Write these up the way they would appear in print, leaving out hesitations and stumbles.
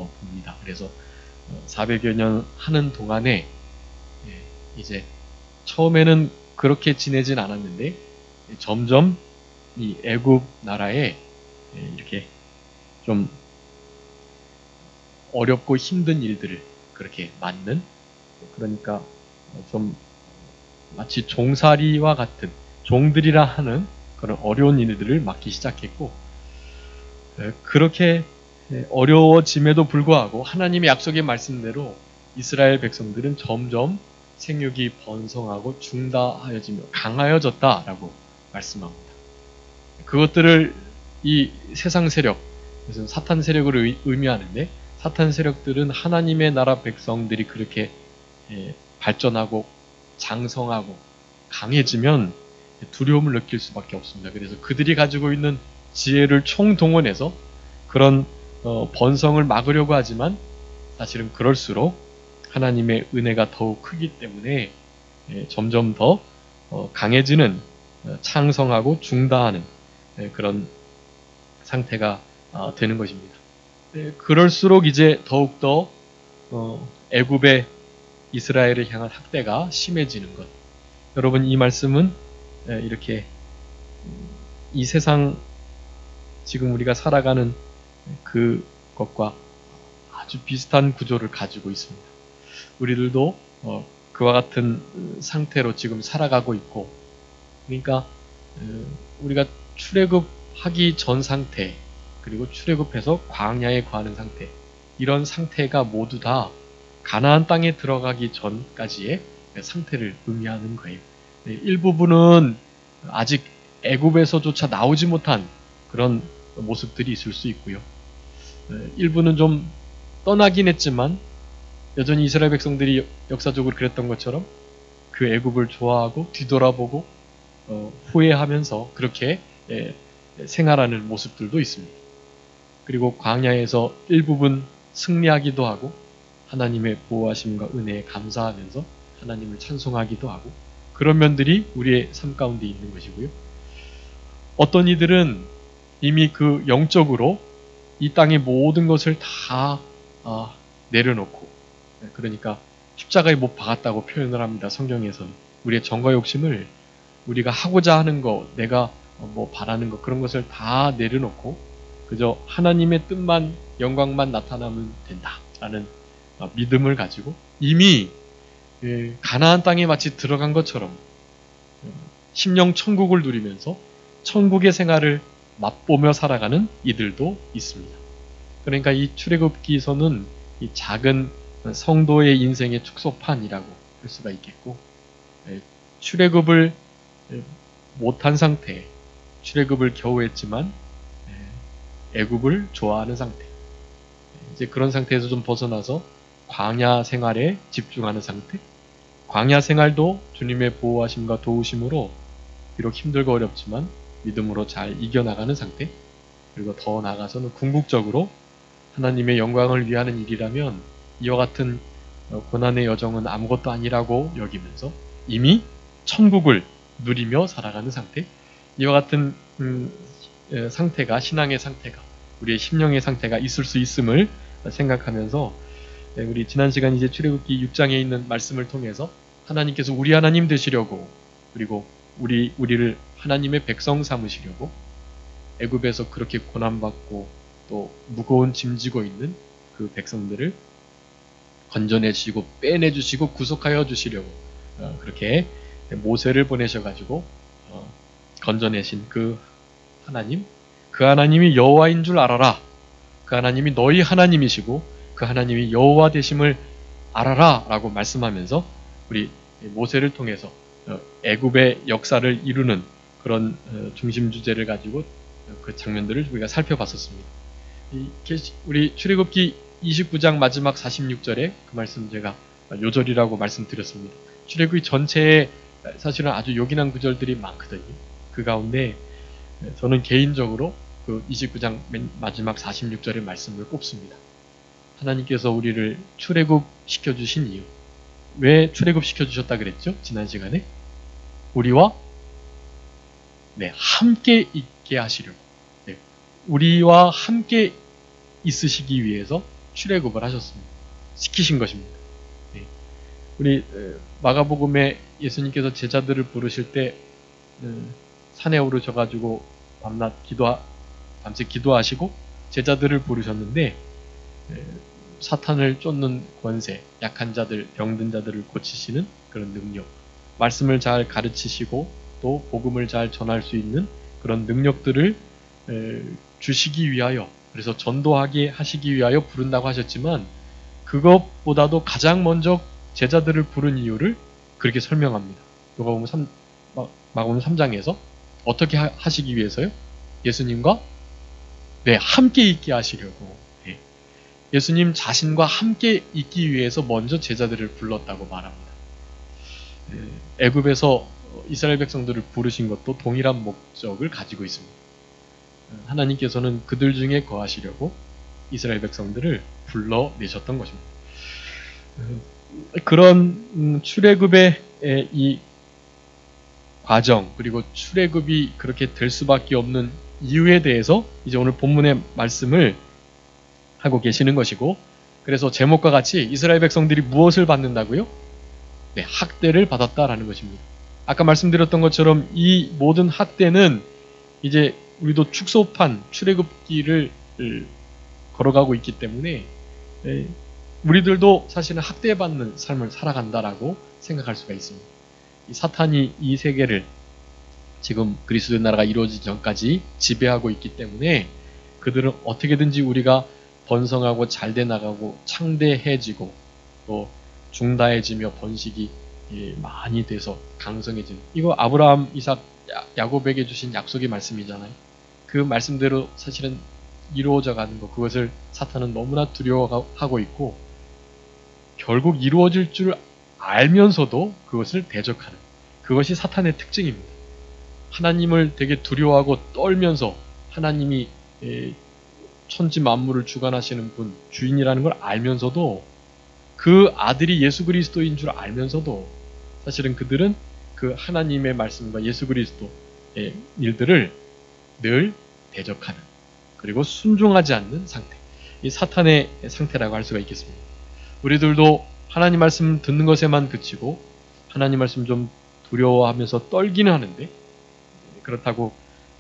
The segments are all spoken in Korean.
봅니다. 그래서 400여 년 하는 동안에 이제 처음에는 그렇게 지내진 않았는데 점점 이 애굽 나라에 이렇게 좀 어렵고 힘든 일들을 그렇게 맡는, 그러니까 좀 마치 종살이와 같은, 종들이라 하는 그런 어려운 일들을 맡기 시작했고, 그렇게 어려워짐에도 불구하고 하나님의 약속의 말씀대로 이스라엘 백성들은 점점 생육이 번성하고 중다하여지며 강하여졌다라고 말씀합니다. 그것들을 이 세상 세력, 그래서 사탄 세력을 의미하는데, 사탄 세력들은 하나님의 나라 백성들이 그렇게 발전하고 장성하고 강해지면 두려움을 느낄 수밖에 없습니다. 그래서 그들이 가지고 있는 지혜를 총동원해서 그런 번성을 막으려고 하지만, 사실은 그럴수록 하나님의 은혜가 더욱 크기 때문에 점점 더 강해지는, 창성하고 중다하는 그런 상태가 되는 것입니다. 그럴수록 이제 더욱더 애굽의 이스라엘을 향한 학대가 심해지는 것. 여러분, 이 말씀은 이렇게 이 세상 지금 우리가 살아가는 그것과 아주 비슷한 구조를 가지고 있습니다. 우리들도 그와 같은 상태로 지금 살아가고 있고, 그러니까 우리가 출애굽하기 전 상태, 그리고 출애굽해서 광야에 거하는 상태, 이런 상태가 모두 다 가나안 땅에 들어가기 전까지의 상태를 의미하는 거예요. 일부분은 아직 애굽에서조차 나오지 못한 그런 모습들이 있을 수 있고요. 일부는 좀 떠나긴 했지만 여전히 이스라엘 백성들이 역사적으로 그랬던 것처럼 그 애굽을 좋아하고 뒤돌아보고 후회하면서 그렇게 생활하는 모습들도 있습니다. 그리고 광야에서 일부분 승리하기도 하고 하나님의 보호하심과 은혜에 감사하면서 하나님을 찬송하기도 하고, 그런 면들이 우리의 삶 가운데 있는 것이고요. 어떤 이들은 이미 그 영적으로 이 땅의 모든 것을 다 내려놓고, 그러니까 십자가에 못 박았다고 표현을 합니다. 성경에서는 우리의 정과 욕심을, 우리가 하고자 하는 것, 내가 뭐 바라는 것, 그런 것을 다 내려놓고 그저 하나님의 뜻만, 영광만 나타나면 된다라는 믿음을 가지고 이미 가나안 땅에 마치 들어간 것처럼 심령 천국을 누리면서 천국의 생활을 맛보며 살아가는 이들도 있습니다. 그러니까 이 출애굽기서는 이 작은 성도의 인생의 축소판이라고 할 수가 있겠고, 출애굽을 못한 상태, 출애굽을 겨우 했지만 애굽을 좋아하는 상태, 이제 그런 상태에서 좀 벗어나서 광야 생활에 집중하는 상태, 광야 생활도 주님의 보호하심과 도우심으로 비록 힘들고 어렵지만 믿음으로 잘 이겨나가는 상태, 그리고 더 나아가서는 궁극적으로 하나님의 영광을 위하는 일이라면 이와 같은 고난의 여정은 아무것도 아니라고 여기면서 이미 천국을 누리며 살아가는 상태, 이와 같은 상태가, 신앙의 상태가, 우리의 심령의 상태가 있을 수 있음을 생각하면서, 우리 지난 시간 이제 출애굽기 6장에 있는 말씀을 통해서 하나님께서 우리 하나님 되시려고, 그리고 우리를 하나님의 백성 삼으시려고 애굽에서 그렇게 고난받고 또 무거운 짐 지고 있는 그 백성들을 건져내 주시고 빼내 주시고 구속하여 주시려고 그렇게 모세를 보내셔가지고 건져내신 그 하나님, 그 하나님이 여호와인 줄 알아라. 그 하나님이 너희 하나님이시고 그 하나님이 여호와 되심을 알아라 라고 말씀하면서 우리 모세를 통해서 애굽의 역사를 이루는 그런 중심 주제를 가지고 그 장면들을 우리가 살펴봤었습니다. 우리 출애굽기 29장 마지막 46절에 그 말씀 제가 요절이라고 말씀드렸습니다. 출애굽기 전체에 사실은 아주 요긴한 구절들이 많거든요. 그 가운데 저는 개인적으로 그 29장 마지막 46절의 말씀을 꼽습니다. 하나님께서 우리를 출애굽 시켜주신 이유. 왜 출애굽 시켜주셨다 그랬죠? 지난 시간에 우리와 함께 있게 하시려고, 우리와 함께 있으시기 위해서 출애굽을 하셨습니다. 시키신 것입니다. 네. 우리 마가복음에 예수님께서 제자들을 부르실 때 산에 오르셔가지고 밤새 기도하시고 제자들을 부르셨는데 사탄을 쫓는 권세, 약한 자들, 병든 자들을 고치시는 그런 능력, 말씀을 잘 가르치시고 또 복음을 잘 전할 수 있는 그런 능력들을 주시기 위하여, 그래서 전도하게 하시기 위하여 부른다고 하셨지만 그것보다도 가장 먼저 제자들을 부른 이유를 그렇게 설명합니다. 마가복음 3장에서 어떻게 하시기 위해서요? 예수님과 함께 있게 하시려고. 예수님 자신과 함께 있기 위해서 먼저 제자들을 불렀다고 말합니다. 애굽에서 이스라엘 백성들을 부르신 것도 동일한 목적을 가지고 있습니다. 하나님께서는 그들 중에 거하시려고 이스라엘 백성들을 불러내셨던 것입니다. 그런 출애굽의 이 과정, 그리고 출애굽이 그렇게 될 수밖에 없는 이유에 대해서 이제 오늘 본문의 말씀을 하고 계시는 것이고, 그래서 제목과 같이 이스라엘 백성들이 무엇을 받는다고요? 학대를 받았다라는 것입니다. 아까 말씀드렸던 것처럼 이 모든 학대는 이제 우리도 축소판, 출애굽기를 걸어가고 있기 때문에 우리들도 사실은 학대받는 삶을 살아간다라고 생각할 수가 있습니다. 이 사탄이 이 세계를 지금 그리스도의 나라가 이루어지기 전까지 지배하고 있기 때문에 그들은 어떻게든지 우리가 번성하고 잘돼 나가고 창대해지고 또 중다해지며 번식이 많이 돼서 강성해지는, 이거 아브라함, 이삭, 야곱에게 주신 약속의 말씀이잖아요. 그 말씀대로 사실은 이루어져 가는 것, 그것을 사탄은 너무나 두려워하고 있고 결국 이루어질 줄 알면서도 그것을 대적하는, 그것이 사탄의 특징입니다. 하나님을 되게 두려워하고 떨면서 하나님이 천지 만물을 주관하시는 분, 주인이라는 걸 알면서도, 그 아들이 예수 그리스도인 줄 알면서도 사실은 그들은 그 하나님의 말씀과 예수 그리스도의 일들을 늘 대적하는, 그리고 순종하지 않는 상태, 이 사탄의 상태라고 할 수가 있겠습니다. 우리들도 하나님 말씀 듣는 것에만 그치고 하나님 말씀 좀 두려워하면서 떨기는 하는데 그렇다고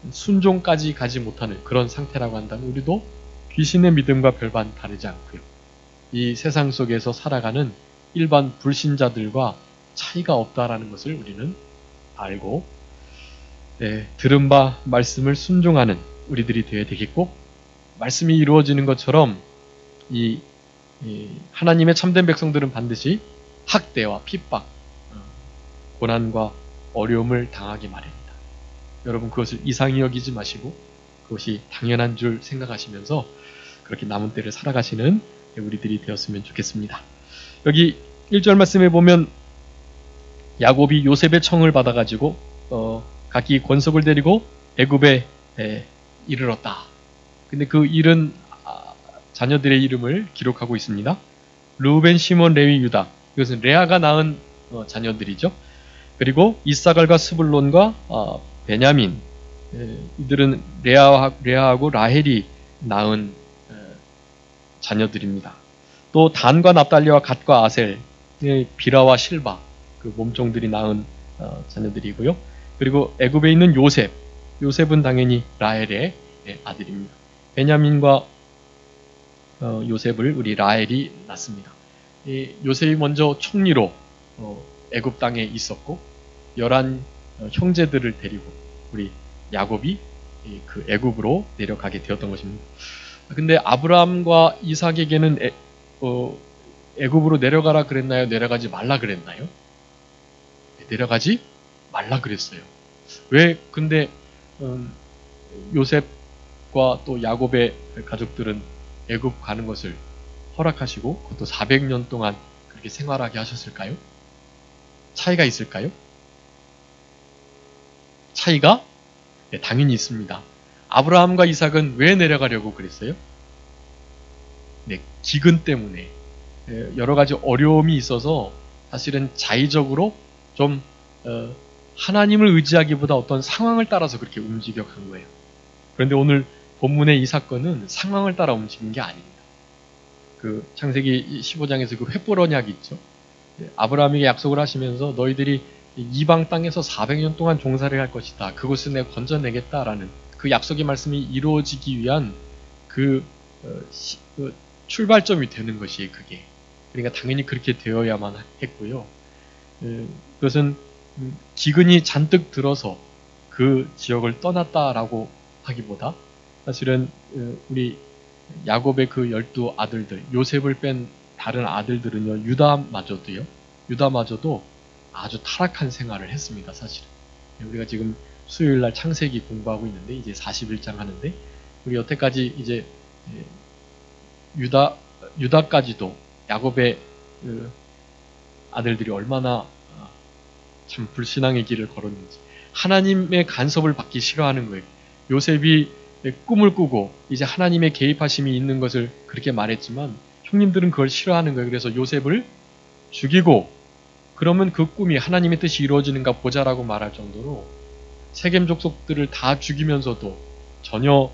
순종까지 가지 못하는 그런 상태라고 한다면 우리도 귀신의 믿음과 별반 다르지 않고요, 이 세상 속에서 살아가는 일반 불신자들과 차이가 없다라는 것을 우리는 알고 들은 바 말씀을 순종하는 우리들이 되어야 되겠고, 말씀이 이루어지는 것처럼 이 하나님의 참된 백성들은 반드시 학대와 핍박, 고난과 어려움을 당하기 마련입니다. 여러분, 그것을 이상히 여기지 마시고 그것이 당연한 줄 생각하시면서 그렇게 남은 때를 살아가시는 우리들이 되었으면 좋겠습니다. 여기 1절 말씀에 보면 야곱이 요셉의 청을 받아가지고 각기 권속을 데리고 애굽에 이르렀다. 근데 그 일은 자녀들의 이름을 기록하고 있습니다. 르우벤, 시몬, 레위, 유다. 이것은 레아가 낳은 자녀들이죠. 그리고 이사갈과 스불론과 베냐민. 이들은 레아하고 라헬이 낳은 자녀들입니다. 또 단과 납달리와 갓과 아셀, 비라와 실바, 그 몸종들이 낳은 자녀들이고요. 그리고 애굽에 있는 요셉은 당연히 라헬의 아들입니다. 베냐민과 요셉을 우리 라헬이 낳습니다. 요셉이 먼저 총리로 애굽 땅에 있었고 11 형제들을 데리고 우리 야곱이 그 애굽으로 내려가게 되었던 것입니다. 근데 아브라함과 이삭에게는 애굽으로 내려가라 그랬나요? 내려가지 말라 그랬나요? 내려가지 말라 그랬어요. 왜 근데 요셉과 또 야곱의 가족들은 애굽 가는 것을 허락하시고 그것도 400년 동안 그렇게 생활하게 하셨을까요? 차이가 있을까요? 차이가 당연히 있습니다. 아브라함과 이삭은 왜 내려가려고 그랬어요? 기근 때문에 여러 가지 어려움이 있어서 사실은 자의적으로 좀 하나님을 의지하기보다 어떤 상황을 따라서 그렇게 움직여 간 거예요. 그런데 오늘 본문의 이 사건은 상황을 따라 움직인 게 아닙니다. 그 창세기 15장에서 그 횃불 언약이 있죠. 아브라함에게 약속을 하시면서 너희들이 이방 땅에서 400년 동안 종살이 할 것이다. 그곳을 내가 건져내겠다라는 그 약속의 말씀이 이루어지기 위한 그 출발점이 되는 것이에요. 그게. 그러니까 당연히 그렇게 되어야만 했고요. 그것은 기근이 잔뜩 들어서 그 지역을 떠났다라고 하기보다 사실은 우리 야곱의 그 12 아들들, 요셉을 뺀 다른 아들들은요, 유다마저도 아주 타락한 생활을 했습니다, 사실은. 우리가 지금 수요일 날 창세기 공부하고 있는데, 이제 41장 하는데, 우리 여태까지 이제 유다까지도 야곱의 아들들이 얼마나 참 불신앙의 길을 걸었는지, 하나님의 간섭을 받기 싫어하는 거예요. 요셉이 꿈을 꾸고 이제 하나님의 개입하심이 있는 것을 그렇게 말했지만 형님들은 그걸 싫어하는 거예요. 그래서 요셉을 죽이고 그러면 그 꿈이 하나님의 뜻이 이루어지는가 보자라고 말할 정도로 세겜 족속들을 다 죽이면서도 전혀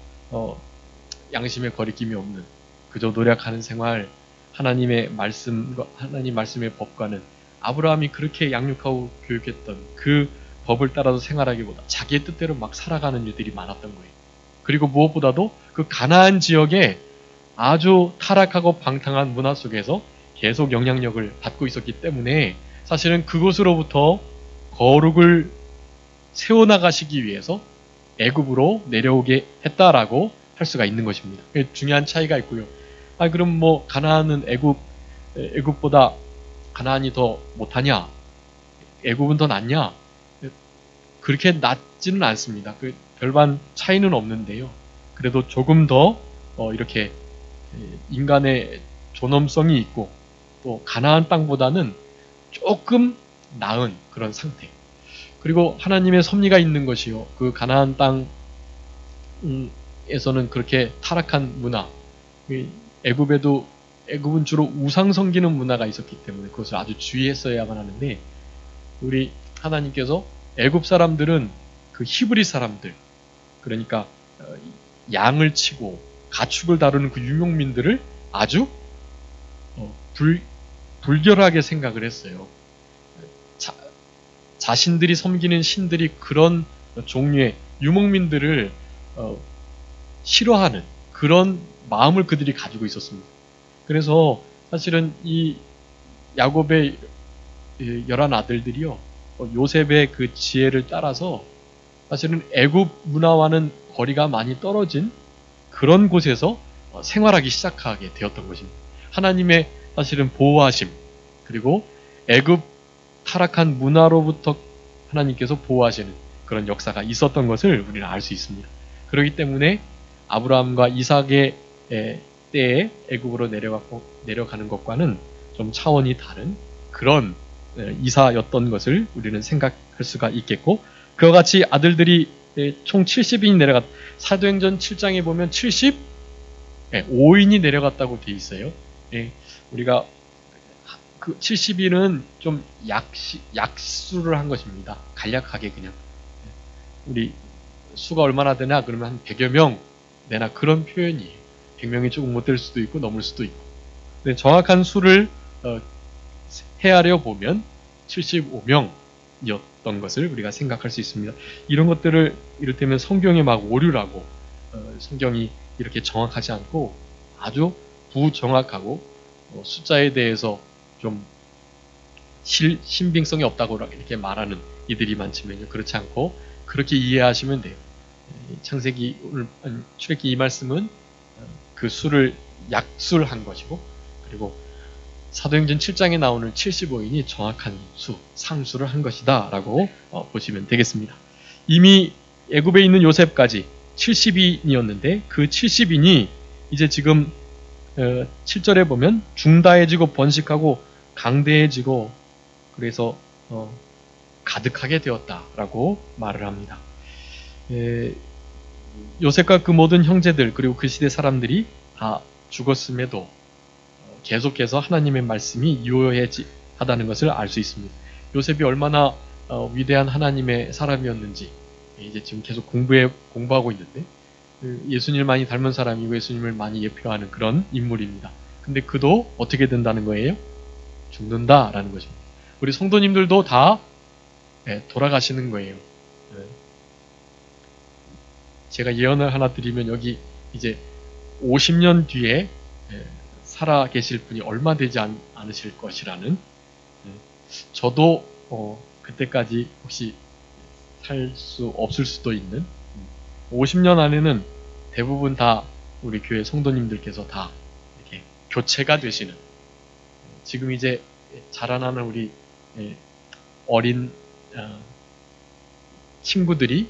양심에 거리낌이 없는 그저 노력하는 생활, 하나님의 말씀과 하나님 말씀의 법과는 아브라함이 그렇게 양육하고 교육했던 그 법을 따라서 생활하기보다 자기의 뜻대로 막 살아가는 일들이 많았던 거예요. 그리고 무엇보다도 그 가나안 지역에 아주 타락하고 방탕한 문화 속에서 계속 영향력을 받고 있었기 때문에 사실은 그곳으로부터 거룩을 세워나가시기 위해서 애굽으로 내려오게 했다라고 할 수가 있는 것입니다. 중요한 차이가 있고요. 그럼 뭐 가나안은 애굽보다 가나안이 더 못하냐? 애굽은 더 낫냐? 그렇게 낮지는 않습니다. 별반 차이는 없는데요. 그래도 조금 더 이렇게 인간의 존엄성이 있고 또 가나안 땅보다는 조금 나은 그런 상태. 그리고 하나님의 섭리가 있는 것이요. 그 가나안 땅에서는 그렇게 타락한 문화, 애굽은 주로 우상 섬기는 문화가 있었기 때문에 그것을 아주 주의했어야만 하는데 우리 하나님께서 애굽 사람들은 그 히브리 사람들, 그러니까 양을 치고 가축을 다루는 그 유목민들을 아주 불결하게 생각을 했어요. 자신들이 섬기는 신들이 그런 종류의 유목민들을 싫어하는 그런 마음을 그들이 가지고 있었습니다. 그래서 사실은 이 야곱의 11 아들들이요, 요셉의 그 지혜를 따라서 사실은 애굽 문화와는 거리가 많이 떨어진 그런 곳에서 생활하기 시작하게 되었던 것입니다. 하나님의 사실은 보호하심, 그리고 애굽 타락한 문화로부터 하나님께서 보호하시는 그런 역사가 있었던 것을 우리는 알 수 있습니다. 그렇기 때문에 아브라함과 이삭의 때에 애굽으로 내려가는 것과는 좀 차원이 다른 그런 이사였던 것을 우리는 생각할 수가 있겠고, 그와 같이 아들들이 총 70인이 사도행전 7장에 보면 75인이 내려갔다고 되어 있어요. 우리가 그 70인은 좀 약수를 한 것입니다. 간략하게 그냥. 우리 수가 얼마나 되나 그러면 한 100여 명 내나 그런 표현이에요. 100명이 조금 못 될 수도 있고 넘을 수도 있고. 근데 정확한 수를 헤아려 보면 75명이었던 것을 우리가 생각할 수 있습니다. 이런 것들을 이를테면 성경에 막 오류라고 성경이 이렇게 정확하지 않고 아주 부정확하고 숫자에 대해서 좀 신빙성이 없다고 이렇게 말하는 이들이 많지만요. 그렇지 않고 그렇게 이해하시면 돼요. 창세기 오늘 출애굽기 이 말씀은 그 수를 약술한 것이고, 그리고 사도행전 7장에 나오는 75인이 정확한 수, 상수를 한 것이다 라고 보시면 되겠습니다. 이미 애굽에 있는 요셉까지 70인이었는데 그 70인이 이제 지금 7절에 보면 중다해지고 번식하고 강대해지고 그래서 가득하게 되었다라고 말을 합니다. 요셉과 그 모든 형제들 그리고 그 시대 사람들이 다 죽었음에도 계속해서 하나님의 말씀이 유효하다는 것을 알 수 있습니다. 요셉이 얼마나 위대한 하나님의 사람이었는지 이제 지금 계속 공부하고 있는데 예수님을 많이 닮은 사람이고 예수님을 많이 예표하는 그런 인물입니다. 근데 그도 어떻게 된다는 거예요? 죽는다라는 것입니다. 우리 성도님들도 다 돌아가시는 거예요. 제가 예언을 하나 드리면 여기 이제 50년 뒤에 살아 계실 분이 얼마 되지 않으실 것이라는, 저도 그때까지 혹시 살 수 없을 수도 있는, 50년 안에는 대부분 다 우리 교회 성도님들께서 다 이렇게 교체가 되시는, 지금 이제 자라나는 우리 어린 친구들이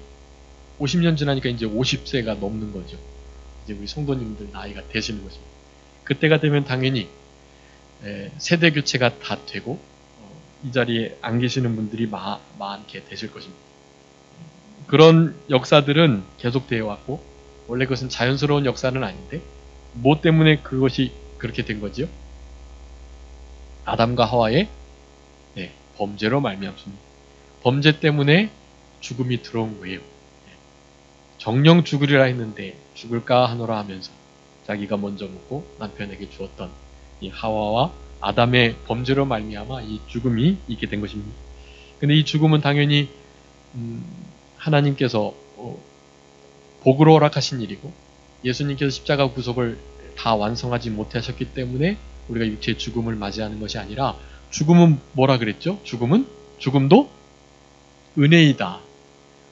50년 지나니까 이제 50세가 넘는 거죠. 이제 우리 성도님들 나이가 되시는 것입니다. 그때가 되면 당연히 세대 교체가 다 되고 이 자리에 안 계시는 분들이 많게 되실 것입니다. 그런 역사들은 계속되어 왔고, 원래 그것은 자연스러운 역사는 아닌데 뭐 때문에 그것이 그렇게 된 거지요? 아담과 하와의 범죄로 말미암습니다. 범죄 때문에 죽음이 들어온 거예요. 정령 죽으리라 했는데 죽을까 하노라 하면서 자기가 먼저 먹고 남편에게 주었던 이 하와와 아담의 범죄로 말미암아 이 죽음이 있게 된 것입니다. 근데 이 죽음은 당연히 하나님께서 복으로 허락하신 일이고, 예수님께서 십자가 구속을 다 완성하지 못하셨기 때문에 우리가 육체의 죽음을 맞이하는 것이 아니라, 죽음은 뭐라 그랬죠? 죽음도 은혜이다.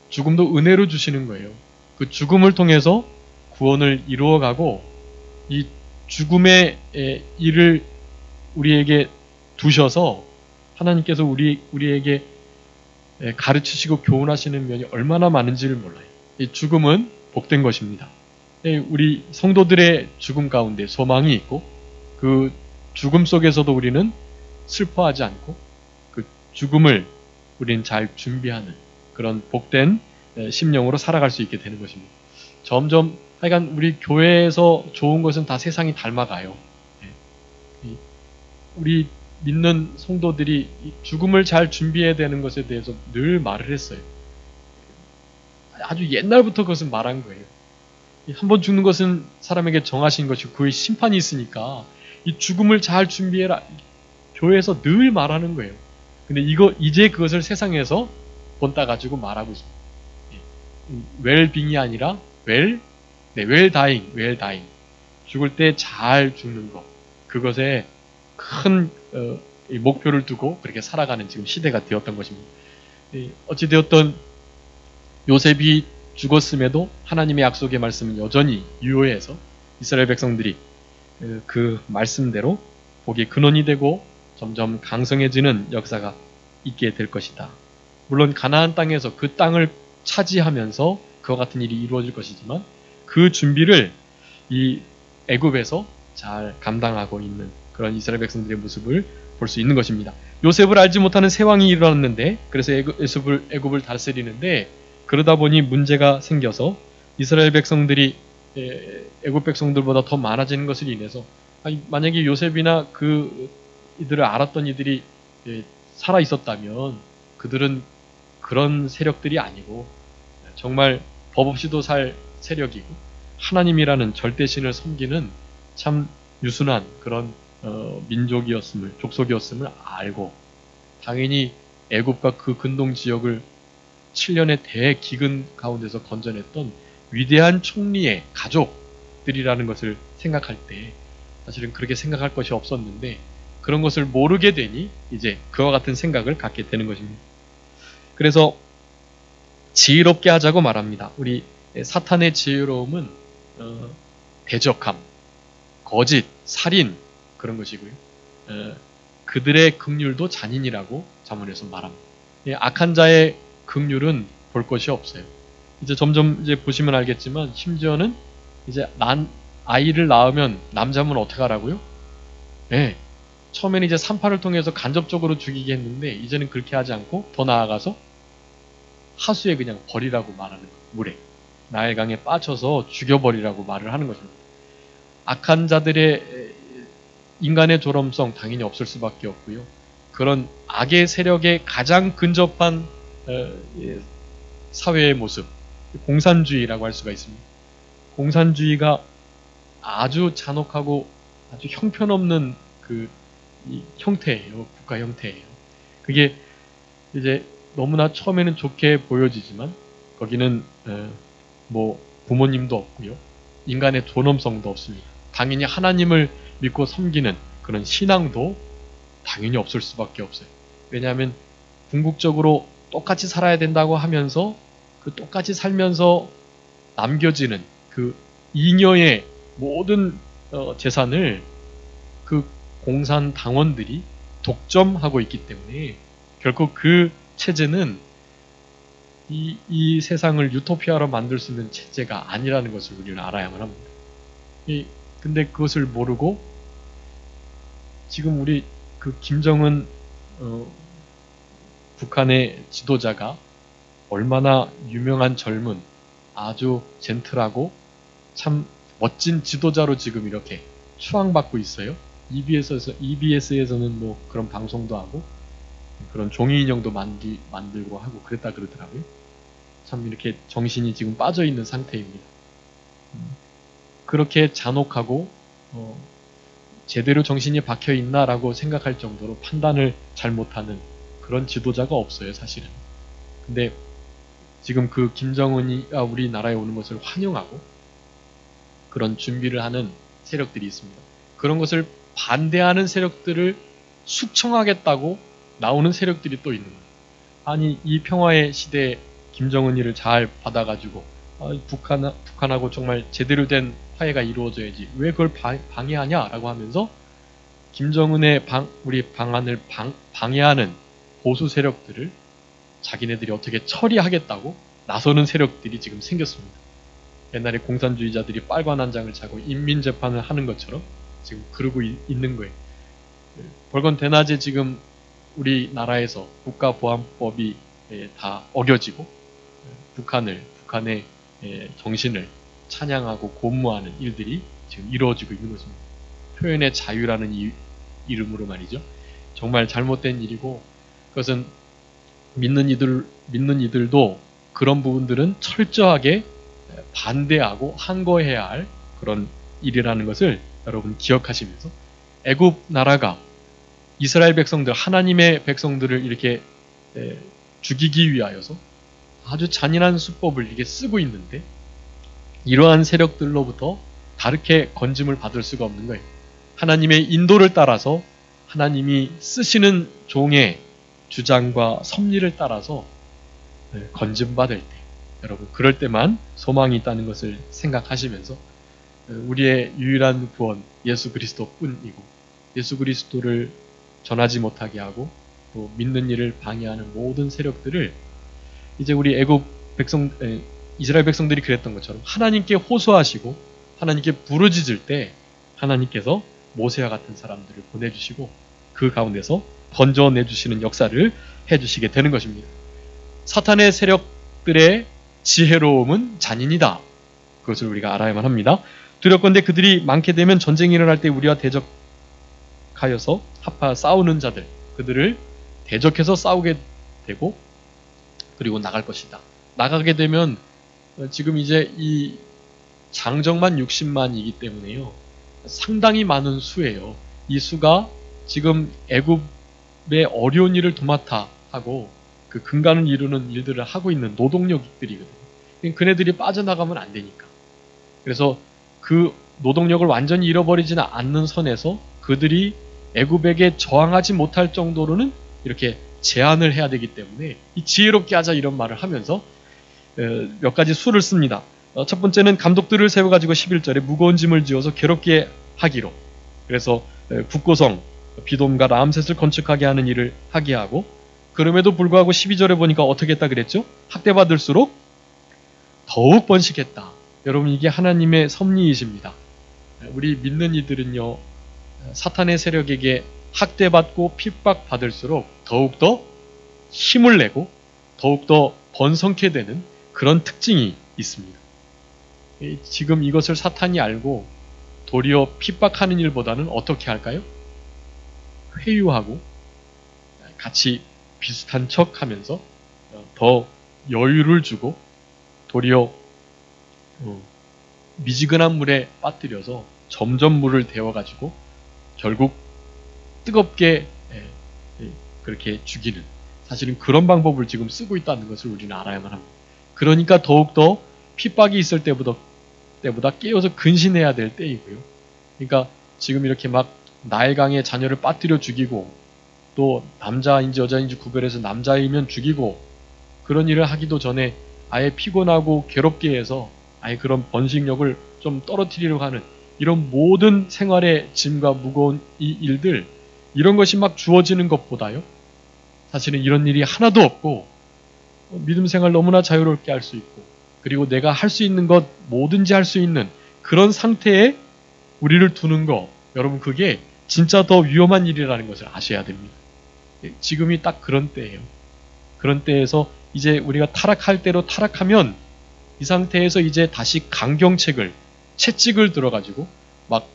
죽음도 은혜로 주시는 거예요. 그 죽음을 통해서 구원을 이루어가고, 이 죽음의 일을 우리에게 두셔서 하나님께서 우리에게 가르치시고 교훈하시는 면이 얼마나 많은지를 몰라요. 이 죽음은 복된 것입니다. 우리 성도들의 죽음 가운데 소망이 있고, 그 죽음 속에서도 우리는 슬퍼하지 않고 그 죽음을 우리는 잘 준비하는 그런 복된 심령으로 살아갈 수 있게 되는 것입니다. 점점 하여간 우리 교회에서 좋은 것은 다 세상이 닮아가요. 우리 믿는 성도들이 죽음을 잘 준비해야 되는 것에 대해서 늘 말을 했어요. 아주 옛날부터 그것은 말한 거예요. 한번 죽는 것은 사람에게 정하신 것이고 그의 심판이 있으니까 이 죽음을 잘 준비해라. 교회에서 늘 말하는 거예요. 근데 이제 그것을 세상에서 본따 가지고 말하고 있습니다. 웰빙이 아니라 웰다잉. 죽을 때 잘 죽는 것. 그것에 큰 목표를 두고 그렇게 살아가는 지금 시대가 되었던 것입니다. 어찌되었던 요셉이 죽었음에도 하나님의 약속의 말씀은 여전히 유효해서 이스라엘 백성들이 그 말씀대로 복의 근원이 되고 점점 강성해지는 역사가 있게 될 것이다. 물론 가나안 땅에서 그 땅을 차지하면서 그와 같은 일이 이루어질 것이지만 그 준비를 이 애굽에서 잘 감당하고 있는 그런 이스라엘 백성들의 모습을 볼 수 있는 것입니다. 요셉을 알지 못하는 새 왕이 일어났는데, 그래서 애굽을 다스리는데, 그러다 보니 문제가 생겨서 이스라엘 백성들이 애굽 백성들보다 더 많아지는 것을 인해서, 만약에 요셉이나 이들을 알았던 이들이 살아 있었다면 그들은 그런 세력들이 아니고 정말 법 없이도 살 세력이고 하나님이라는 절대신을 섬기는 참 유순한 그런 민족이었음을, 족속이었음을 알고, 당연히 애굽과 그 근동 지역을 7년의 대기근 가운데서 건져냈던 위대한 총리의 가족들이라는 것을 생각할 때 사실은 그렇게 생각할 것이 없었는데, 그런 것을 모르게 되니 이제 그와 같은 생각을 갖게 되는 것입니다. 그래서 지혜롭게 하자고 말합니다. 우리 사탄의 지혜로움은 대적함, 거짓, 살인, 그런 것이고요. 그들의 긍휼도 잔인이라고 자문에서 말합니다. 악한 자의 긍휼은 볼 것이 없어요. 이제 점점 이제 보시면 알겠지만, 심지어는 이제 아이를 낳으면 남자면 어떻게 하라고요? 처음에는 이제 산파를 통해서 간접적으로 죽이게 했는데, 이제는 그렇게 하지 않고 더 나아가서 하수에 그냥 버리라고 말하는 거예요. 물에. 나일강에 빠져서 죽여버리라고 말을 하는 것입니다. 악한 자들의 인간의 조럼성 당연히 없을 수밖에 없고요. 그런 악의 세력에 가장 근접한 사회의 모습, 공산주의라고 할 수가 있습니다. 공산주의가 아주 잔혹하고 아주 형편없는 이 형태예요. 국가 형태예요. 그게 이제 너무나 처음에는 좋게 보여지지만 거기는 뭐 부모님도 없고요. 인간의 존엄성도 없습니다. 당연히 하나님을 믿고 섬기는 그런 신앙도 당연히 없을 수밖에 없어요. 왜냐하면 궁극적으로 똑같이 살아야 된다고 하면서 그 똑같이 살면서 남겨지는 그 잉여의 모든 재산을 그 공산 당원들이 독점하고 있기 때문에 결코 그 체제는 이 세상을 유토피아로 만들 수 있는 체제가 아니라는 것을 우리는 알아야만 합니다. 근데 그것을 모르고 지금 우리 그 김정은 북한의 지도자가 얼마나 유명한 젊은 아주 젠틀하고 참 멋진 지도자로 지금 이렇게 추앙받고 있어요. EBS에서는 뭐 그런 방송도 하고 그런 종이 인형도 만들고 하고 그랬다 그러더라고요. 참 이렇게 정신이 지금 빠져 있는 상태입니다. 그렇게 잔혹하고 제대로 정신이 박혀 있나라고 생각할 정도로 판단을 잘 못하는 그런 지도자가 없어요, 사실은. 근데 지금 그 김정은이 우리나라에 오는 것을 환영하고 그런 준비를 하는 세력들이 있습니다. 그런 것을 반대하는 세력들을 숙청하겠다고 나오는 세력들이 또 있는 거예요. 아니 이 평화의 시대에 김정은이를 잘 받아가지고 북한하고 정말 제대로 된 화해가 이루어져야지 왜 그걸 방해하냐라고 하면서 김정은의 우리 방안을 방해하는 보수 세력들을 자기네들이 어떻게 처리하겠다고 나서는 세력들이 지금 생겼습니다. 옛날에 공산주의자들이 빨간 한 장을 차고 인민재판을 하는 것처럼 지금 그러고 있는 거예요. 벌건 대낮에 지금 우리나라에서 국가보안법이 다 어겨지고 북한의 정신을 찬양하고 고무하는 일들이 지금 이루어지고 있는 것입니다. 표현의 자유라는 이름으로 말이죠. 정말 잘못된 일이고 그것은 믿는 이들도 그런 부분들은 철저하게 반대하고 항거해야 할 그런 일이라는 것을 여러분 기억하시면서 애굽 나라가 이스라엘 백성들, 하나님의 백성들을 이렇게 죽이기 위하여서 아주 잔인한 수법을 이게 쓰고 있는데 이러한 세력들로부터 다르게 건짐을 받을 수가 없는 거예요. 하나님의 인도를 따라서 하나님이 쓰시는 종의 주장과 섭리를 따라서 건짐받을 때 여러분 그럴 때만 소망이 있다는 것을 생각하시면서 우리의 유일한 구원 예수 그리스도뿐이고 예수 그리스도를 전하지 못하게 하고 또 믿는 일을 방해하는 모든 세력들을 이제 우리 이스라엘 백성들이 그랬던 것처럼 하나님께 호소하시고 하나님께 부르짖을 때 하나님께서 모세와 같은 사람들을 보내주시고 그 가운데서 건져내주시는 역사를 해주시게 되는 것입니다. 사탄의 세력들의 지혜로움은 잔인이다. 그것을 우리가 알아야만 합니다. 두렵건대 그들이 많게 되면 전쟁이 일어날 때 우리와 대적하여서 싸우는 자들 그들을 대적해서 싸우게 되고 그리고 나갈 것이다. 나가게 되면 지금 이제 이 장정만 60만이기 때문에요. 상당히 많은 수예요. 이 수가 지금 애굽의 어려운 일을 도맡아 하고 그 근간을 이루는 일들을 하고 있는 노동력들이거든요. 그네들이 빠져나가면 안 되니까. 그래서 그 노동력을 완전히 잃어버리지는 않는 선에서 그들이 애굽에게 저항하지 못할 정도로는 이렇게 제한을 해야 되기 때문에 이 지혜롭게 하자 이런 말을 하면서 몇 가지 수를 씁니다. 첫 번째는 감독들을 세워가지고 11절에 무거운 짐을 지어서 괴롭게 하기로 그래서 국고성 비돔과 람셋을 건축하게 하는 일을 하게 하고 그럼에도 불구하고 12절에 보니까 어떻게 했다 그랬죠? 학대받을수록 더욱 번식했다. 여러분 이게 하나님의 섭리이십니다. 우리 믿는 이들은요 사탄의 세력에게 학대받고 핍박받을수록 더욱더 힘을 내고 더욱더 번성케 되는 그런 특징이 있습니다. 지금 이것을 사탄이 알고 도리어 핍박하는 일보다는 어떻게 할까요? 회유하고 같이 비슷한 척 하면서 더 여유를 주고 도리어 미지근한 물에 빠뜨려서 점점 물을 데워가지고 결국 뜨겁게 그렇게 죽이는, 사실은 그런 방법을 지금 쓰고 있다는 것을 우리는 알아야만 합니다. 그러니까 더욱더 핍박이 있을 때보다 깨어서 근신해야 될 때이고요. 그러니까 지금 이렇게 막 나일강의 자녀를 빠뜨려 죽이고, 또 남자인지 여자인지 구별해서 남자이면 죽이고, 그런 일을 하기도 전에 아예 피곤하고 괴롭게 해서 아예 그런 번식력을 좀 떨어뜨리려고 하는 이런 모든 생활의 짐과 무거운 이 일들, 이런 것이 막 주어지는 것보다요, 사실은 이런 일이 하나도 없고 믿음 생활 너무나 자유롭게 할 수 있고, 그리고 내가 할 수 있는 것 뭐든지 할 수 있는 그런 상태에 우리를 두는 거, 여러분 그게 진짜 더 위험한 일이라는 것을 아셔야 됩니다. 지금이 딱 그런 때예요. 그런 때에서 이제 우리가 타락할 대로 타락하면 이 상태에서 이제 다시 강경책을, 채찍을 들어가지고 막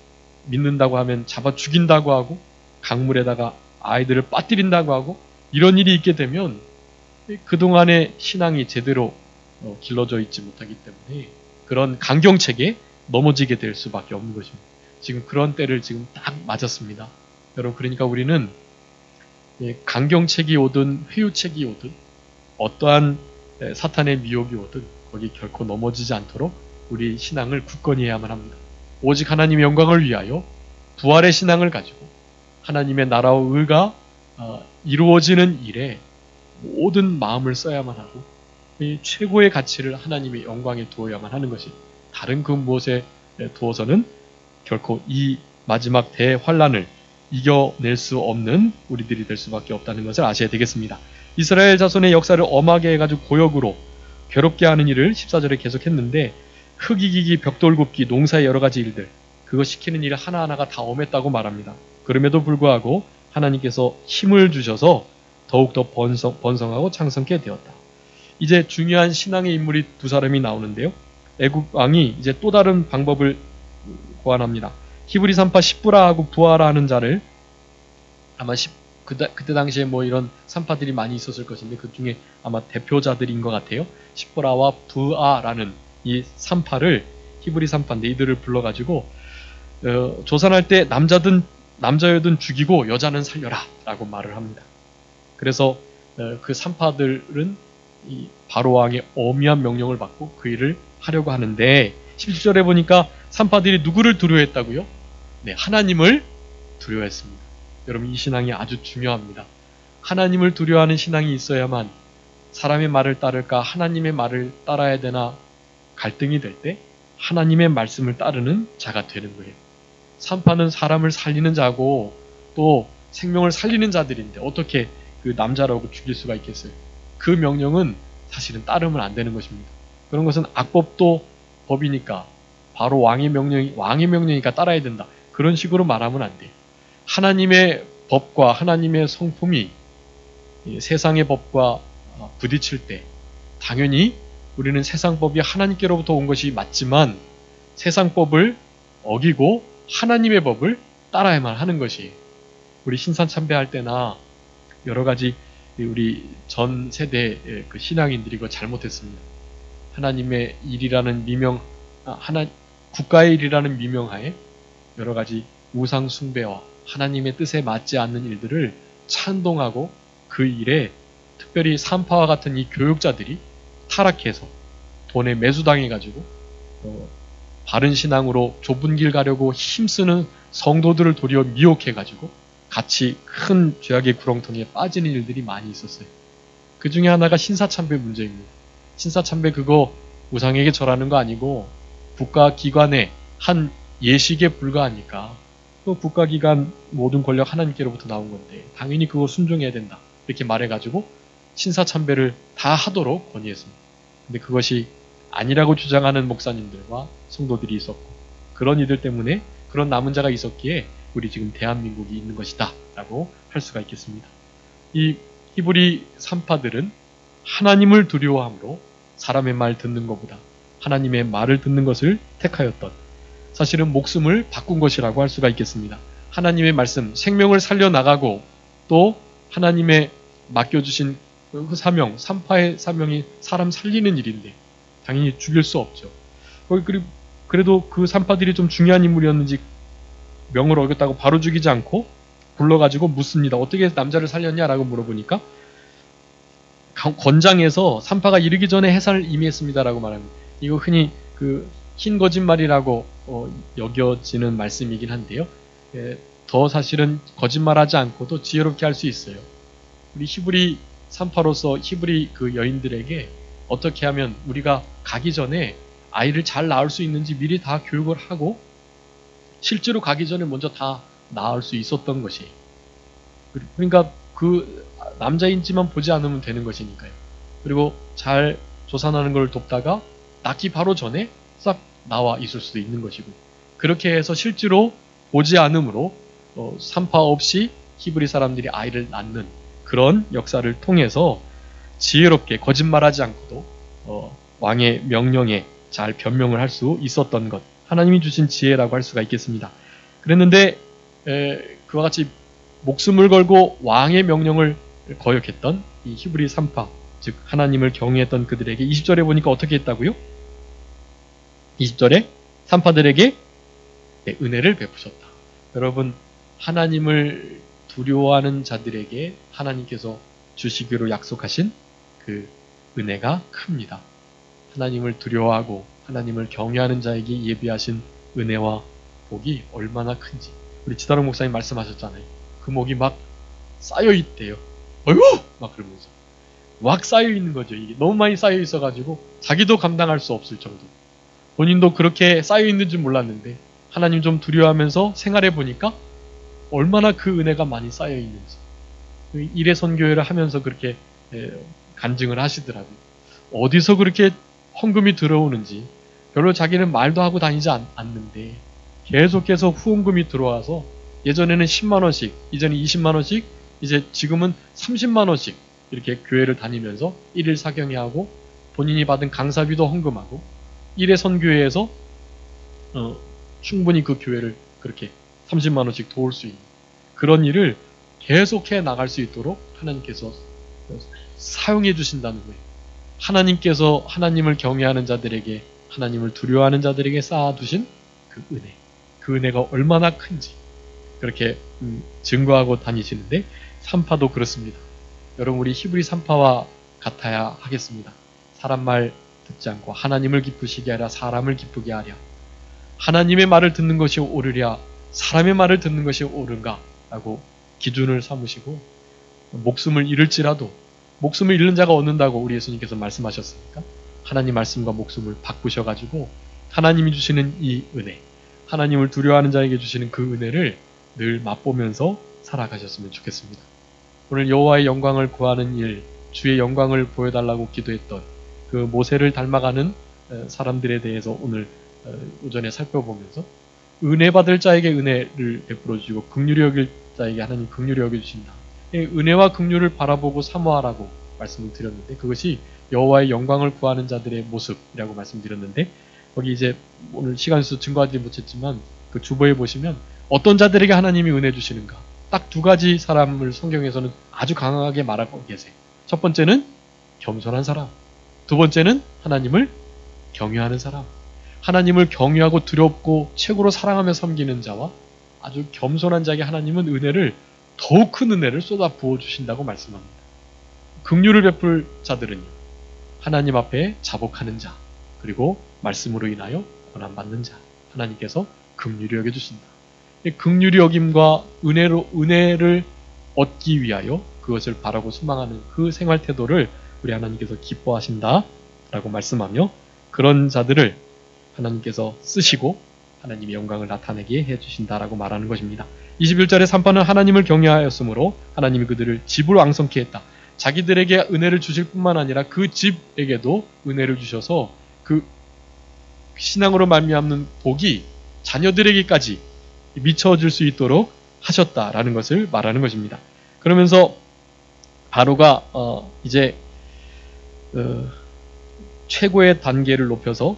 믿는다고 하면 잡아 죽인다고 하고, 강물에다가 아이들을 빠뜨린다고 하고, 이런 일이 있게 되면 그동안의 신앙이 제대로 길러져 있지 못하기 때문에 그런 강경책에 넘어지게 될 수밖에 없는 것입니다. 지금 그런 때를 지금 딱 맞았습니다. 여러분, 그러니까 우리는 강경책이 오든 회유책이 오든 어떠한 사탄의 미혹이 오든 거기 결코 넘어지지 않도록 우리 신앙을 굳건히 해야만 합니다. 오직 하나님의 영광을 위하여 부활의 신앙을 가지고 하나님의 나라와 의가 이루어지는 일에 모든 마음을 써야만 하고, 이 최고의 가치를 하나님의 영광에 두어야만 하는 것이, 다른 그 무엇에 두어서는 결코 이 마지막 대환란을 이겨낼 수 없는 우리들이 될 수밖에 없다는 것을 아셔야 되겠습니다. 이스라엘 자손의 역사를 엄하게 해가지고 고역으로 괴롭게 하는 일을 14절에 계속했는데, 흙 이기기, 벽돌 굽기, 농사의 여러 가지 일들, 그거 시키는 일 하나하나가 다 엄했다고 말합니다. 그럼에도 불구하고 하나님께서 힘을 주셔서 더욱더 번성하고 창성케 되었다. 이제 중요한 신앙의 인물이 두 사람이 나오는데요. 애굽 왕이 이제 또 다른 방법을 고안합니다. 히브리 산파 십부라하고 부하라 하는 자를, 아마 그때 당시에 뭐 이런 산파들이 많이 있었을 것인데 그 중에 아마 대표자들인 것 같아요. 십부라와 부아라는 이 산파를, 히브리 산파인데 이들을 불러가지고 조산할 때 남자여든 죽이고 여자는 살려라 라고 말을 합니다. 그래서 그 산파들은 이 바로 왕의 엄미한 명령을 받고 그 일을 하려고 하는데, 17절에 보니까 산파들이 누구를 두려워했다고요? 네, 하나님을 두려워했습니다. 여러분, 이 신앙이 아주 중요합니다. 하나님을 두려워하는 신앙이 있어야만 사람의 말을 따를까 하나님의 말을 따라야 되나 갈등이 될 때 하나님의 말씀을 따르는 자가 되는 거예요. 산파는 사람을 살리는 자고 또 생명을 살리는 자들인데 어떻게 그 남자라고 죽일 수가 있겠어요? 그 명령은 사실은 따르면 안 되는 것입니다. 그런 것은 악법도 법이니까, 바로 왕의 명령이니까 따라야 된다, 그런 식으로 말하면 안 돼요. 하나님의 법과 하나님의 성품이 세상의 법과 부딪힐 때 당연히 우리는 세상 법이 하나님께로부터 온 것이 맞지만 세상 법을 어기고 하나님의 법을 따라야만 하는 것이, 우리 신산참배할 때나 여러 가지 우리 전 세대의 그 신앙인들이 그거 잘못했습니다. 하나님의 일이라는 국가의 일이라는 미명하에 여러 가지 우상 숭배와 하나님의 뜻에 맞지 않는 일들을 찬동하고, 그 일에 특별히 산파와 같은 이 교육자들이 타락해서 돈에 매수당해가지고 바른 신앙으로 좁은 길 가려고 힘쓰는 성도들을 도리어 미혹해가지고 같이 큰 죄악의 구렁텅이에 빠지는 일들이 많이 있었어요. 그 중에 하나가 신사참배 문제입니다. 신사참배 그거 우상에게 절하는 거 아니고 국가기관의 한 예식에 불과하니까, 그 국가기관 모든 권력 하나님께로부터 나온 건데 당연히 그거 순종해야 된다, 이렇게 말해가지고 신사참배를 다 하도록 권유했습니다. 근데 그것이 아니라고 주장하는 목사님들과 성도들이 있었고, 그런 이들 때문에 그런 남은 자가 있었기에 우리 지금 대한민국이 있는 것이다 라고 할 수가 있겠습니다. 이 히브리 산파들은 하나님을 두려워함으로 사람의 말 듣는 것보다 하나님의 말을 듣는 것을 택하였던, 사실은 목숨을 바꾼 것이라고 할 수가 있겠습니다. 하나님의 말씀, 생명을 살려나가고 또 하나님의 맡겨주신 그 사명, 산파의 사명이 사람 살리는 일인데 당연히 죽일 수 없죠. 그래도 그 산파들이 좀 중요한 인물이었는지 명을 어겼다고 바로 죽이지 않고 불러가지고 묻습니다. 어떻게 남자를 살렸냐라고 물어보니까 권장에서 산파가 이르기 전에 해산을 이미 했습니다라고 말합니다. 이거 흔히 그 흰 거짓말이라고 여겨지는 말씀이긴 한데요. 더 사실은 거짓말하지 않고도 지혜롭게 할 수 있어요. 우리 히브리 산파로서 히브리 그 여인들에게 어떻게 하면 우리가 가기 전에 아이를 잘 낳을 수 있는지 미리 다 교육을 하고 실제로 가기 전에 먼저 다 낳을 수 있었던 것이에요. 그러니까 그 남자인지만 보지 않으면 되는 것이니까요. 그리고 잘 조산하는 걸 돕다가 낳기 바로 전에 싹 나와 있을 수도 있는 것이고, 그렇게 해서 실제로 보지 않음으로 산파 없이 히브리 사람들이 아이를 낳는 그런 역사를 통해서 지혜롭게 거짓말하지 않고도 왕의 명령에 잘 변명을 할 수 있었던 것, 하나님이 주신 지혜라고 할 수가 있겠습니다. 그랬는데 그와 같이 목숨을 걸고 왕의 명령을 거역했던 이 히브리 산파, 즉 하나님을 경외했던 그들에게 20절에 보니까 어떻게 했다고요? 20절에 산파들에게 은혜를 베푸셨다. 여러분, 하나님을 두려워하는 자들에게 하나님께서 주시기로 약속하신 그 은혜가 큽니다. 하나님을 두려워하고 하나님을 경외하는 자에게 예비하신 은혜와 복이 얼마나 큰지 우리 지다롱 목사님 말씀하셨잖아요. 그 목이 막 쌓여 있대요. 어휴! 막 그러면서 막 쌓여 있는 거죠. 이게 너무 많이 쌓여 있어가지고 자기도 감당할 수 없을 정도. 본인도 그렇게 쌓여 있는 줄 몰랐는데 하나님 좀 두려워하면서 생활해 보니까 얼마나 그 은혜가 많이 쌓여 있는지. 일회 선교회를 하면서 그렇게 간증을 하시더라고요. 어디서 그렇게 헌금이 들어오는지 별로 자기는 말도 하고 다니지 않는데 계속해서 후원금이 들어와서 예전에는 10만 원씩, 이전에 20만 원씩, 이제 지금은 30만 원씩 이렇게 교회를 다니면서 일일 사경회 하고 본인이 받은 강사비도 헌금하고 일회 선교회에서 충분히 그 교회를 그렇게 30만 원씩 도울 수 있는 그런 일을 계속해 나갈 수 있도록 하나님께서 사용해 주신다는 거예요. 하나님께서 하나님을 경외하는 자들에게, 하나님을 두려워하는 자들에게 쌓아두신 그 은혜, 그 은혜가 얼마나 큰지 그렇게 증거하고 다니시는데 산파도 그렇습니다. 여러분, 우리 히브리 산파와 같아야 하겠습니다. 사람 말 듣지 않고 하나님을 기쁘시게 하랴 사람을 기쁘게 하랴. 하나님의 말을 듣는 것이 옳으랴 사람의 말을 듣는 것이 옳은가 라고 기준을 삼으시고, 목숨을 잃을지라도 목숨을 잃는 자가 얻는다고 우리 예수님께서 말씀하셨으니까 하나님 말씀과 목숨을 바꾸셔가지고 하나님이 주시는 이 은혜, 하나님을 두려워하는 자에게 주시는 그 은혜를 늘 맛보면서 살아가셨으면 좋겠습니다. 오늘 여호와의 영광을 구하는 일, 주의 영광을 보여달라고 기도했던 그 모세를 닮아가는 사람들에 대해서 오늘 오전에 살펴보면서 은혜 받을 자에게 은혜를 베풀어 주시고 긍휼히 여길 자에게 하나님 긍휼히 여겨 주신다. 은혜와 긍휼을 바라보고 사모하라고 말씀을 드렸는데 그것이 여호와의 영광을 구하는 자들의 모습이라고 말씀드렸는데, 거기 이제 오늘 시간 수 증거하지 못했지만 그 주보에 보시면 어떤 자들에게 하나님이 은혜 주시는가 딱 두 가지 사람을 성경에서는 아주 강하게 말하고 계세요. 첫 번째는 겸손한 사람, 두 번째는 하나님을 경외하는 사람. 하나님을 경외하고 두렵고 최고로 사랑하며 섬기는 자와 아주 겸손한 자에게 하나님은 은혜를, 더욱 큰 은혜를 쏟아 부어주신다고 말씀합니다. 긍휼을 베풀 자들은요, 하나님 앞에 자복하는 자, 그리고 말씀으로 인하여 고난받는 자, 하나님께서 긍휼히 여겨주신다. 긍휼히 여김과 은혜를 얻기 위하여 그것을 바라고 소망하는 그 생활 태도를 우리 하나님께서 기뻐하신다라고 말씀하며, 그런 자들을 하나님께서 쓰시고 하나님의 영광을 나타내게 해주신다라고 말하는 것입니다. 21절의 산파는 하나님을 경외하였으므로 하나님이 그들을 집으로 왕성케 했다. 자기들에게 은혜를 주실 뿐만 아니라 그 집에게도 은혜를 주셔서 그 신앙으로 말미암는 복이 자녀들에게까지 미쳐질 수 있도록 하셨다라는 것을 말하는 것입니다. 그러면서 바로가 이제 최고의 단계를 높여서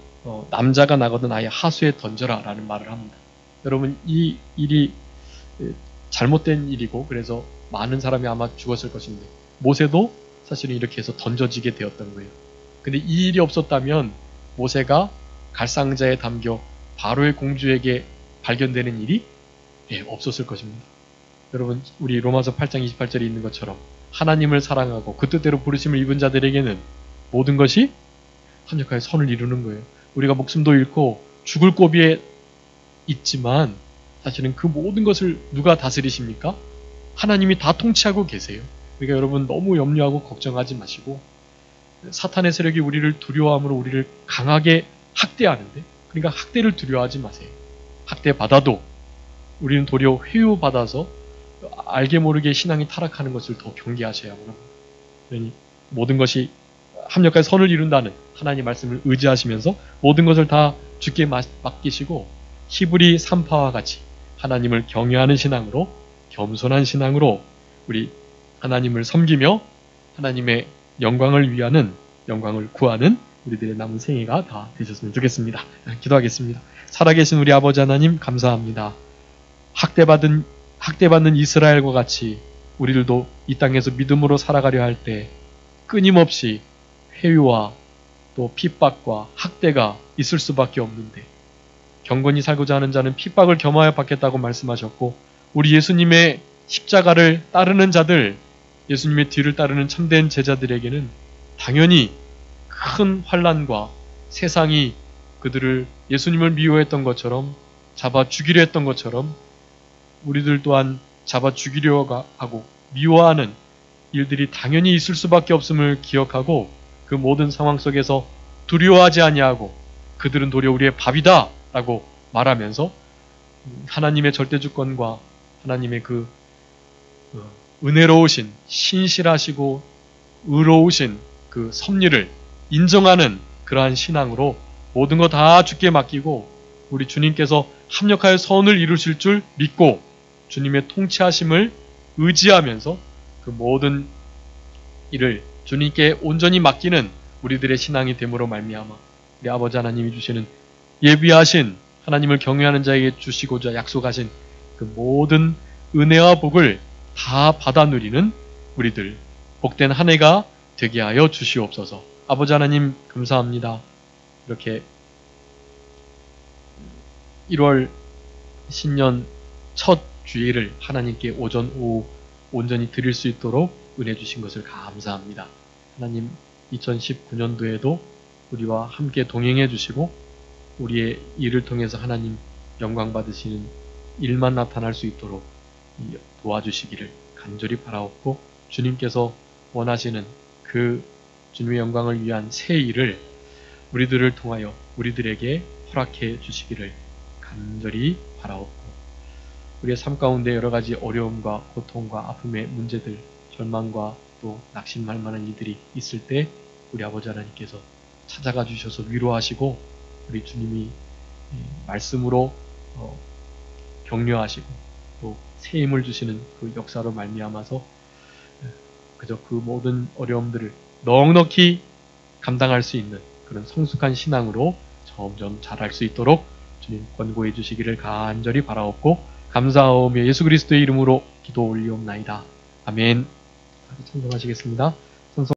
남자가 나거든 아예 하수에 던져라 라는 말을 합니다. 여러분, 이 일이 잘못된 일이고 그래서 많은 사람이 아마 죽었을 것인데 모세도 사실은 이렇게 해서 던져지게 되었던 거예요. 근데 이 일이 없었다면 모세가 갈상자에 담겨 바로의 공주에게 발견되는 일이 없었을 것입니다. 여러분, 우리 로마서 8장 28절에 있는 것처럼 하나님을 사랑하고 그 뜻대로 부르심을 입은 자들에게는 모든 것이 합력하여 선을 이루는 거예요. 우리가 목숨도 잃고 죽을 고비에 있지만 사실은 그 모든 것을 누가 다스리십니까? 하나님이 다 통치하고 계세요. 그러니까 여러분 너무 염려하고 걱정하지 마시고, 사탄의 세력이 우리를 두려워함으로 우리를 강하게 학대하는데, 그러니까 학대를 두려워하지 마세요. 학대받아도 우리는 도리어 회유받아서 알게 모르게 신앙이 타락하는 것을 더 경계하셔야 합니다. 그러니 모든 것이 합력하여 선을 이룬다는 하나님 말씀을 의지하시면서 모든 것을 다 주께 맡기시고, 히브리 3파와 같이 하나님을 경외하는 신앙으로, 겸손한 신앙으로 우리 하나님을 섬기며 하나님의 영광을 위하는, 영광을 구하는 우리들의 남은 생애가 다 되셨으면 좋겠습니다. 기도하겠습니다. 살아계신 우리 아버지 하나님, 감사합니다. 학대받는 이스라엘과 같이 우리들도 이 땅에서 믿음으로 살아가려 할 때 끊임없이 회유와 또 핍박과 학대가 있을 수밖에 없는데, 경건히 살고자 하는 자는 핍박을 겸하여 받겠다고 말씀하셨고, 우리 예수님의 십자가를 따르는 자들, 예수님의 뒤를 따르는 참된 제자들에게는 당연히 큰 환난과 세상이 그들을 예수님을 미워했던 것처럼, 잡아 죽이려 했던 것처럼 우리들 또한 잡아 죽이려 하고 미워하는 일들이 당연히 있을 수밖에 없음을 기억하고, 그 모든 상황 속에서 두려워하지 아니하고 그들은 도리어 우리의 밥이다 라고 말하면서 하나님의 절대주권과 하나님의 그 은혜로우신, 신실하시고 의로우신 그 섭리를 인정하는 그러한 신앙으로 모든 거 다 주께 맡기고, 우리 주님께서 합력하여 선을 이루실 줄 믿고 주님의 통치하심을 의지하면서 그 모든 일을 주님께 온전히 맡기는 우리들의 신앙이 됨으로 말미암아 우리 아버지 하나님이 주시는 예비하신, 하나님을 경외하는 자에게 주시고자 약속하신 그 모든 은혜와 복을 다 받아 누리는 우리들, 복된 한 해가 되게 하여 주시옵소서. 아버지 하나님, 감사합니다. 이렇게 1월 신년 첫 주일을 하나님께 오전 오후 온전히 드릴 수 있도록 은혜 주신 것을 감사합니다. 하나님, 2019년도에도 우리와 함께 동행해 주시고 우리의 일을 통해서 하나님 영광 받으시는 일만 나타날 수 있도록 도와주시기를 간절히 바라옵고, 주님께서 원하시는 그 주님의 영광을 위한 새 일을 우리들을 통하여 우리들에게 허락해 주시기를 간절히 바라옵고, 우리의 삶 가운데 여러 가지 어려움과 고통과 아픔의 문제들, 절망과 또 낙심할 만한 일들이 있을 때 우리 아버지 하나님께서 찾아가 주셔서 위로하시고, 우리 주님이 말씀으로 격려하시고 또 새 힘을 주시는 그 역사로 말미암아서 그저 그 모든 어려움들을 넉넉히 감당할 수 있는 그런 성숙한 신앙으로 점점 자랄 수 있도록 주님 권고해 주시기를 간절히 바라옵고, 감사하오며 예수 그리스도의 이름으로 기도 올리옵나이다. 아멘. 찬송하시겠습니다.